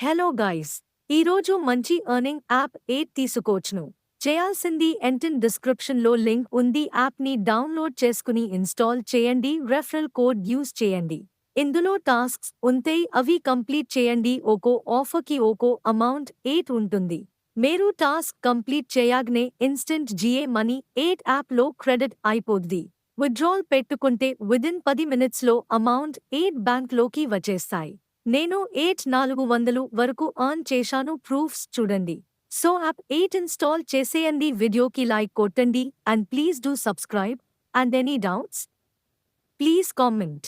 Hello guys, ఈరోజు మంచి earning app 8 తీసుకోవచ్చును. చేయాల్సింది ఎంటిన్ డిస్క్రిప్షన్లో లింక్ ఉంది. యాప్ని డౌన్లోడ్ చేసుకుని ఇన్స్టాల్ చేయండి. రెఫరల్ కోడ్ యూస్ చేయండి. ఇందులో టాస్క్స్ ఉంటాయి, అవి కంప్లీట్ చేయండి. ఒక్కో ఆఫర్కి ఒక్కో అమౌంట్ 8 ఉంటుంది. మీరు టాస్క్ కంప్లీట్ చేయగానే ఇన్స్టెంట్ జిఏ మనీ 8 యాప్లో క్రెడిట్ అయిపోద్ది. విత్డ్రాల్ పెట్టుకుంటే విదిన్ 10 మినిట్స్లో అమౌంట్ 8 బ్యాంక్లోకి వచ్చేస్తాయి. నేను 400 వరకు ఎర్న్ చేశాను. ప్రూఫ్స్ చూడండి. సో యాప్ 8 ఇన్స్టాల్ చేసేయండి. వీడియోకి లైక్ కొట్టండి and please do subscribe. And any doubts please comment.